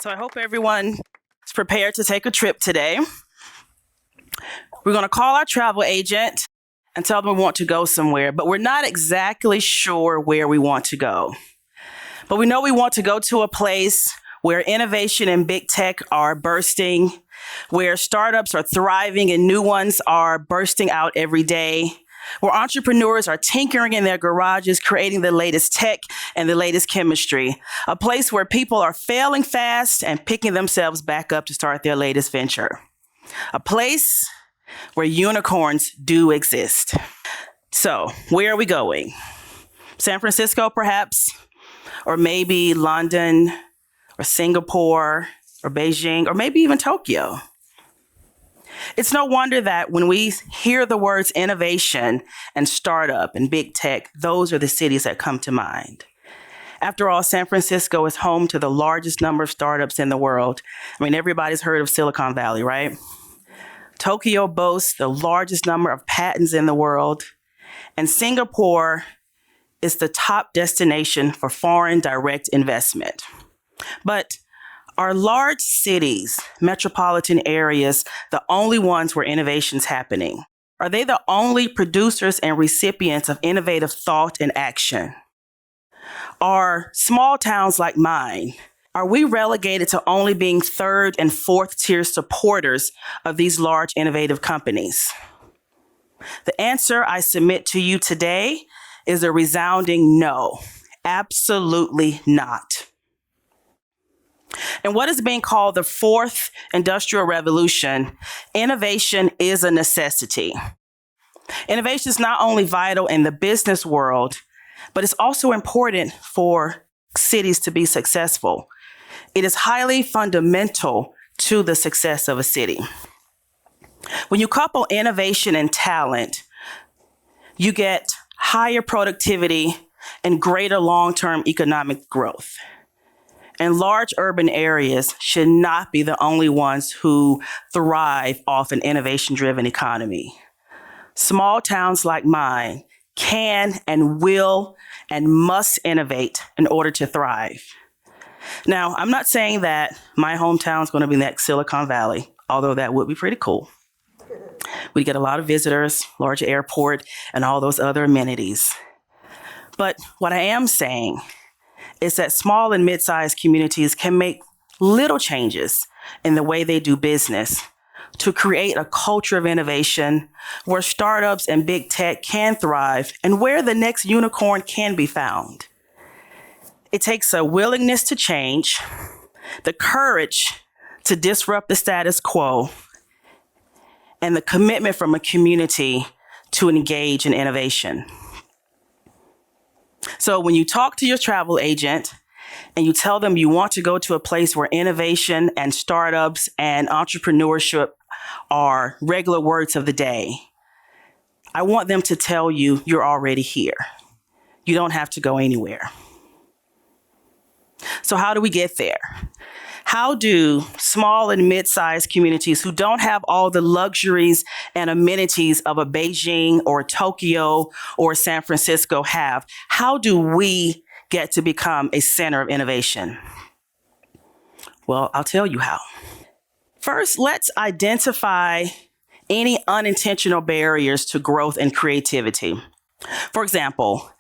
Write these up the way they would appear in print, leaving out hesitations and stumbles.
So I hope everyone is prepared to take a trip today. We're going to call our travel agent and tell them we want to go somewhere, but we're not exactly sure where we want to go. But we know we want to go to a place where innovation and big tech are bursting, where startups are thriving and new ones are bursting out every day, where entrepreneurs are tinkering in their garages, creating the latest tech and the latest chemistry, a place where people are failing fast and picking themselves back up to start their latest venture, a place where unicorns do exist. So, where are we going? San Francisco, perhaps, or maybe London, or Singapore, or Beijing, or maybe even Tokyo. It's no wonder that when we hear the words innovation and startup and big tech, those are the cities that come to mind. After all, San Francisco is home to the largest number of startups in the world. I mean, everybody's heard of Silicon Valley, right? Tokyo boasts the largest number of patents in the world, and Singapore is the top destination for foreign direct investment. But are large cities, metropolitan areas, the only ones where innovation's happening? Are they the only producers and recipients of innovative thought and action? Are small towns like mine, are we relegated to only being third and fourth tier supporters of these large innovative companies? The answer I submit to you today is a resounding no. Absolutely not. And what is being called the fourth industrial revolution, innovation is a necessity. Innovation is not only vital in the business world, but it's also important for cities to be successful. It is highly fundamental to the success of a city. When you couple innovation and talent, you get higher productivity and greater long-term economic growth. And large urban areas should not be the only ones who thrive off an innovation-driven economy. Small towns like mine can and will and must innovate in order to thrive. Now, I'm not saying that my hometown is going to be next Silicon Valley, although that would be pretty cool. We get a lot of visitors, large airport, and all those other amenities. But what I am saying is that small and mid-sized communities can make little changes in the way they do business to create a culture of innovation where startups and big tech can thrive and where the next unicorn can be found. It takes a willingness to change, the courage to disrupt the status quo, and the commitment from a community to engage in innovation. So when you talk to your travel agent and you tell them you want to go to a place where innovation and startups and entrepreneurship are regular words of the day, I want them to tell you you're already here. You don't have to go anywhere. So how do we get there? How do small and mid-sized communities who don't have all the luxuries and amenities of a Beijing or Tokyo or San Francisco have? How do we get to become a center of innovation? Well, I'll tell you how. First, let's identify any unintentional barriers to growth and creativity. For example,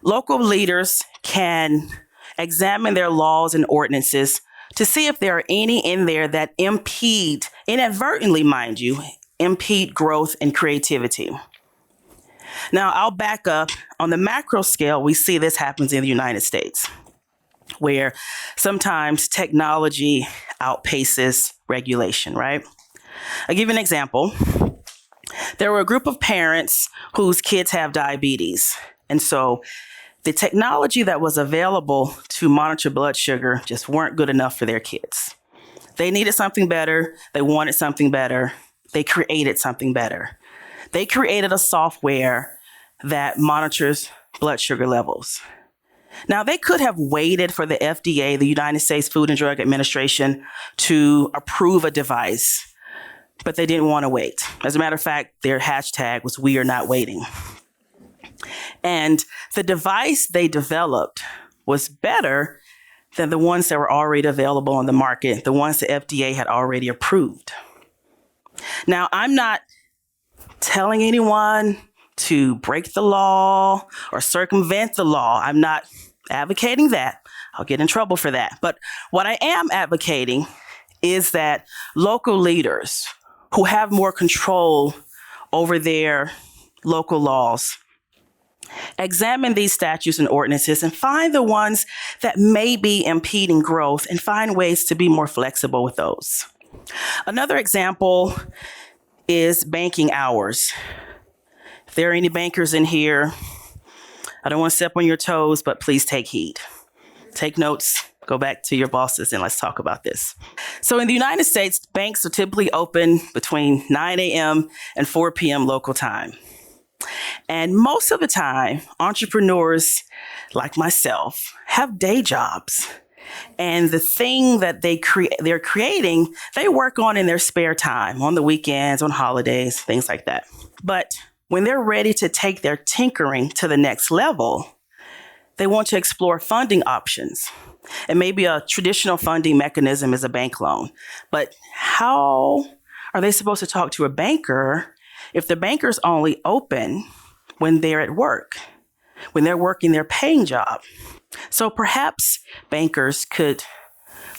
local leaders can examine their laws and ordinances to see if there are any in there that impede, inadvertently, mind you, impede growth and creativity. Now, I'll back up. On the macro scale, we see this happens in the United States, where sometimes technology outpaces regulation, right? I'll give you an example. There were a group of parents whose kids have diabetes. And so the technology that was available to monitor blood sugar just weren't good enough for their kids. They needed something better. They wanted something better. They created something better. They created a software that monitors blood sugar levels. Now, they could have waited for the FDA, the United States Food and Drug Administration, to approve a device, but they didn't want to wait. As a matter of fact, their hashtag was "We are not waiting." And the device they developed was better than the ones that were already available on the market, the ones the FDA had already approved. Now, I'm not telling anyone to break the law or circumvent the law. I'm not advocating that. I'll get in trouble for that. But what I am advocating is that local leaders who have more control over their local laws examine these statutes and ordinances and find the ones that may be impeding growth and find ways to be more flexible with those. Another example is banking hours. If there are any bankers in here, I don't want to step on your toes, but please take heed. Take notes, go back to your bosses, and let's talk about this. So in the United States, banks are typically open between 9 a.m. and 4 p.m. local time. And most of the time, entrepreneurs like myself have day jobs. And the thing that they're creating, they work on in their spare time, on the weekends, on holidays, things like that. But when they're ready to take their tinkering to the next level, they want to explore funding options. And maybe a traditional funding mechanism is a bank loan. But how are they supposed to talk to a banker if the banker's only open when they're at work, when they're working their paying job? So perhaps bankers could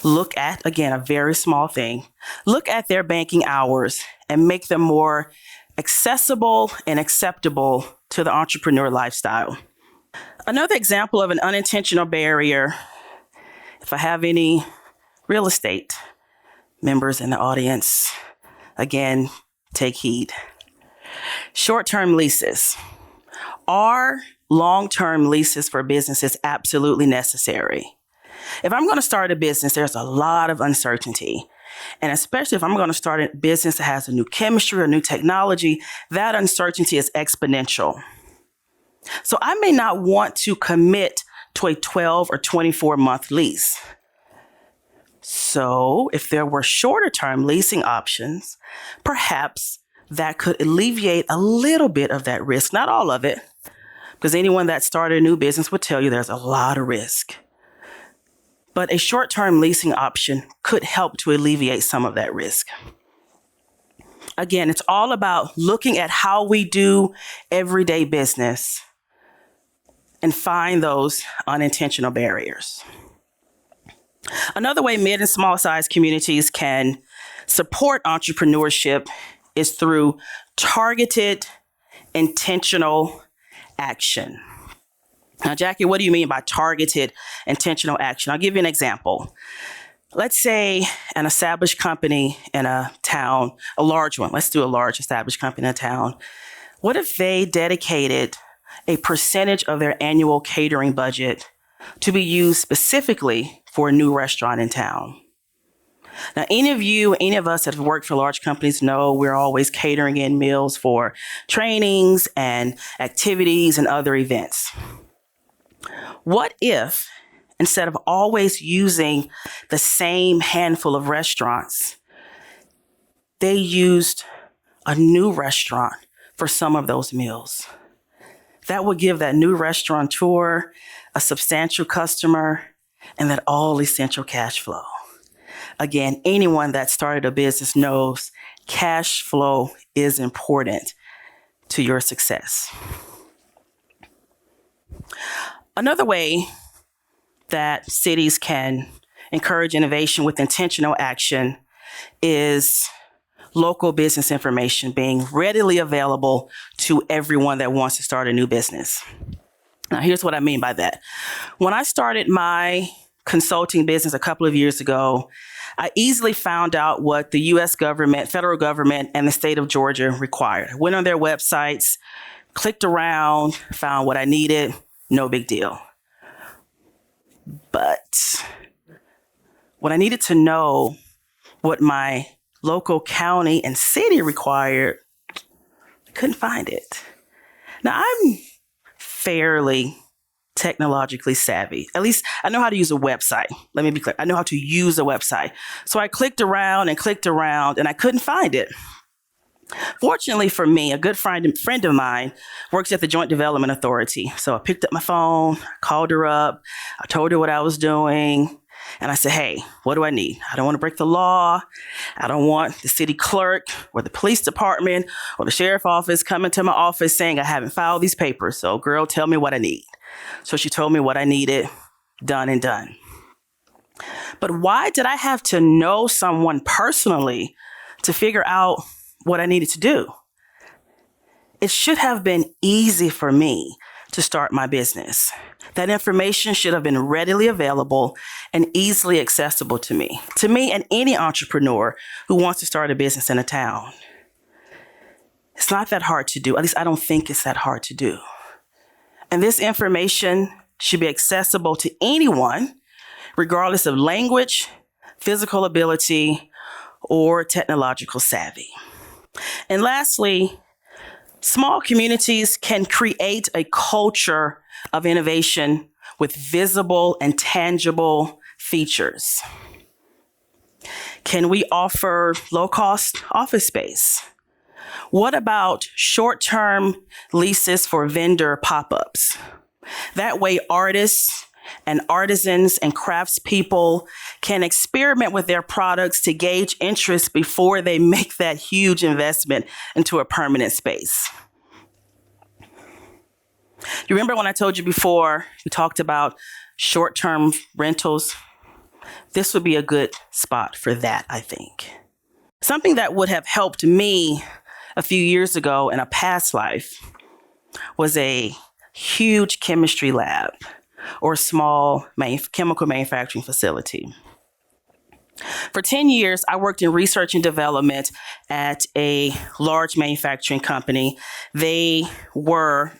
look at, again, a very small thing, look at their banking hours and make them more accessible and acceptable to the entrepreneur lifestyle. Another example of an unintentional barrier, if I have any real estate members in the audience, again, take heed. Short-term leases. Are long-term leases for businesses absolutely necessary? If I'm going to start a business, there's a lot of uncertainty. And especially if I'm going to start a business that has a new chemistry or new technology, that uncertainty is exponential. So I may not want to commit to a 12 or 24-month lease. So if there were shorter-term leasing options, perhaps that could alleviate a little bit of that risk, not all of it, because anyone that started a new business would tell you there's a lot of risk. But a short-term leasing option could help to alleviate some of that risk. Again, it's all about looking at how we do everyday business and find those unintentional barriers. Another way mid and small size communities can support entrepreneurship is through targeted, intentional action. Now, Jackie, what do you mean by targeted, intentional action? I'll give you an example. Let's say an established company in a town, a large one, let's do a large established company in a town. What if they dedicated a percentage of their annual catering budget to be used specifically for a new restaurant in town? Now, any of us that have worked for large companies know we're always catering in meals for trainings and activities and other events. What if, instead of always using the same handful of restaurants, they used a new restaurant for some of those meals? That would give that new restaurateur a substantial customer and that all essential cash flow. Again, anyone that started a business knows cash flow is important to your success. Another way that cities can encourage innovation with intentional action is local business information being readily available to everyone that wants to start a new business. Now, here's what I mean by that. When I started my consulting business a couple of years ago, I easily found out what the U.S. government, federal government, and the state of Georgia required. I went on their websites, clicked around, found what I needed, no big deal. But when I needed to know what my local county and city required, I couldn't find it. Now, I'm fairly technologically savvy. At least I know how to use a website. Let me be clear. I know how to use a website. So I clicked around and I couldn't find it. Fortunately for me, a good friend of mine works at the Joint Development Authority. So I picked up my phone, called her up, I told her what I was doing, And I said, hey, what do I need? I don't want to break the law. I don't want the city clerk or the police department or the sheriff office coming to my office saying I haven't filed these papers. So girl, tell me what I need. So she told me what I needed, done and done. But why did I have to know someone personally to figure out what I needed to do? It should have been easy for me to start my business. That information should have been readily available and easily accessible to me and any entrepreneur who wants to start a business in a town. It's not that hard to do. At least I don't think it's that hard to do. And this information should be accessible to anyone, regardless of language, physical ability, or technological savvy. And lastly, small communities can create a culture of innovation with visible and tangible features. Can we offer low-cost office space? What about short-term leases for vendor pop-ups? That way, artists and artisans and craftspeople can experiment with their products to gauge interest before they make that huge investment into a permanent space. You remember when I told you before, we talked about short-term rentals? This would be a good spot for that, I think. Something that would have helped me a few years ago in a past life was a huge chemistry lab or a small chemical manufacturing facility. For 10 years, I worked in research and development at a large manufacturing company. They are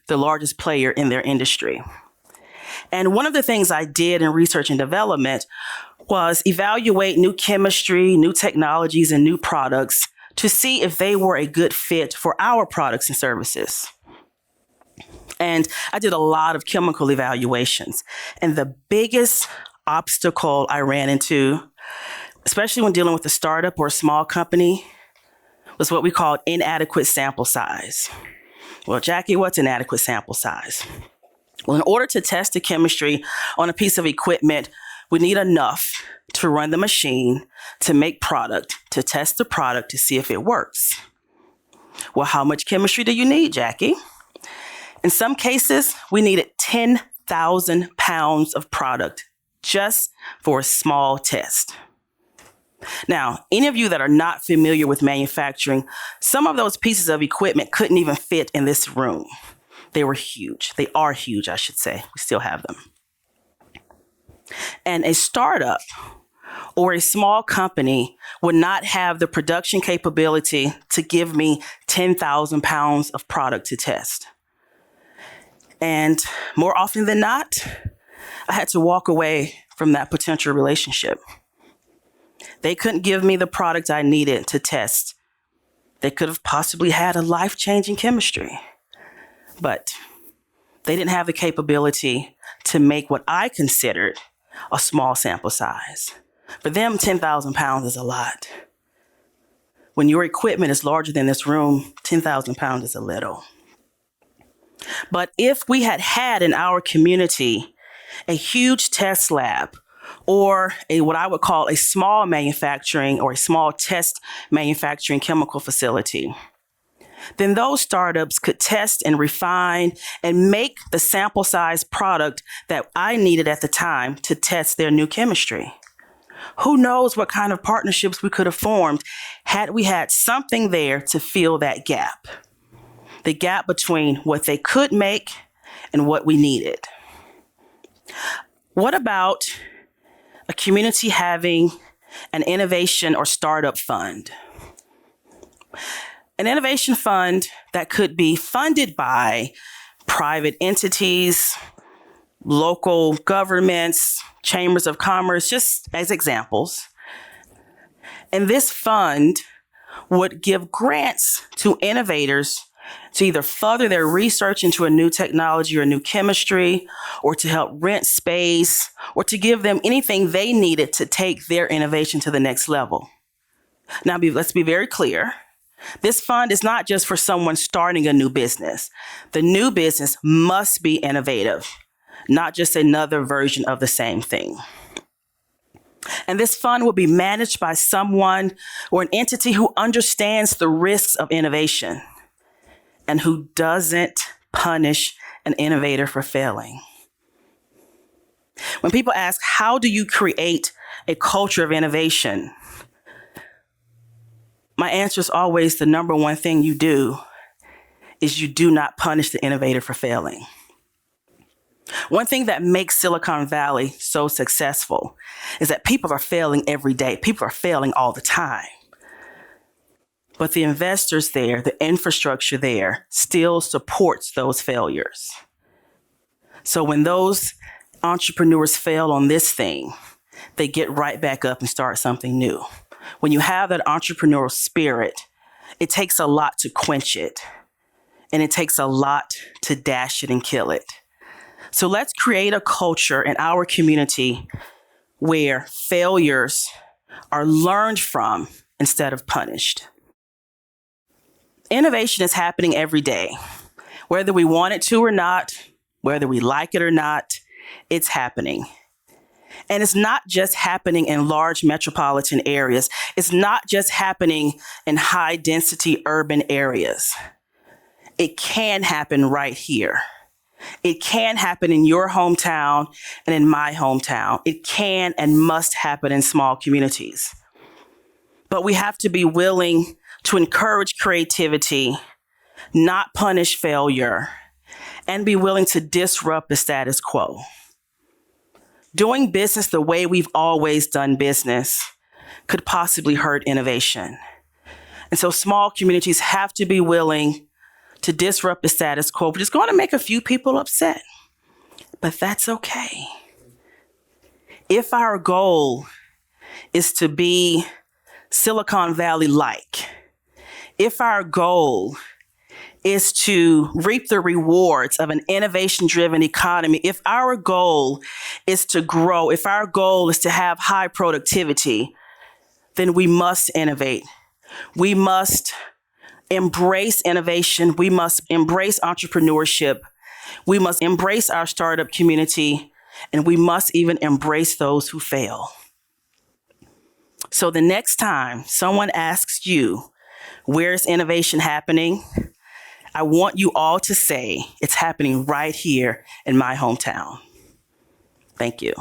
the largest player in their industry. And one of the things I did in research and development was evaluate new chemistry, new technologies, and new products to see if they were a good fit for our products and services. And I did a lot of chemical evaluations. And the biggest obstacle I ran into, especially when dealing with a startup or a small company, was what we called inadequate sample size. Well, Jackie, what's inadequate sample size? Well, in order to test the chemistry on a piece of equipment, we need enough to run the machine, to make product, to test the product to see if it works. Well, how much chemistry do you need, Jackie? In some cases, we needed 10,000 pounds of product just for a small test. Now, any of you that are not familiar with manufacturing, some of those pieces of equipment couldn't even fit in this room. They were huge. They are huge, I should say. We still have them. And a startup or a small company would not have the production capability to give me 10,000 pounds of product to test. And more often than not, I had to walk away from that potential relationship. They couldn't give me the product I needed to test. They could have possibly had a life-changing chemistry, but they didn't have the capability to make what I considered a small sample size. For them, 10,000 pounds is a lot. When your equipment is larger than this room, 10,000 pounds is a little. But if we had had in our community a huge test lab or what I would call a small manufacturing or a small test manufacturing chemical facility, then those startups could test and refine and make the sample size product that I needed at the time to test their new chemistry. Who knows what kind of partnerships we could have formed had we had something there to fill that gap. The gap between what they could make and what we needed. What about a community having an innovation or startup fund? An innovation fund that could be funded by private entities, local governments, chambers of commerce, just as examples. And this fund would give grants to innovators to either further their research into a new technology or new chemistry, or to help rent space, or to give them anything they needed to take their innovation to the next level. Now, let's be very clear. This fund is not just for someone starting a new business. The new business must be innovative. not just another version of the same thing. And this fund will be managed by someone or an entity who understands the risks of innovation and who doesn't punish an innovator for failing. When people ask, how do you create a culture of innovation? My answer is always the number one thing you do is you do not punish the innovator for failing. One thing that makes Silicon Valley so successful is that people are failing every day. People are failing all the time. But the investors there, the infrastructure there, still supports those failures. So when those entrepreneurs fail on this thing, they get right back up and start something new. When you have that entrepreneurial spirit, it takes a lot to quench it, and it takes a lot to dash it and kill it. So let's create a culture in our community where failures are learned from instead of punished. Innovation is happening every day. Whether we want it to or not, whether we like it or not, it's happening. And it's not just happening in large metropolitan areas. It's not just happening in high density urban areas. It can happen right here. It can happen in your hometown and in my hometown. It can and must happen in small communities. But we have to be willing to encourage creativity, not punish failure, and be willing to disrupt the status quo. Doing business the way we've always done business could possibly hurt innovation. And so small communities have to be willing to disrupt the status quo, which is going to make a few people upset, but that's okay. If our goal is to be Silicon Valley-like, if our goal is to reap the rewards of an innovation-driven economy, if our goal is to grow, if our goal is to have high productivity, then we must innovate. We must embrace innovation. We must embrace entrepreneurship. We must embrace our startup community, and we must even embrace those who fail. So the next time someone asks you, where's innovation happening? I want you all to say, it's happening right here in my hometown. Thank you.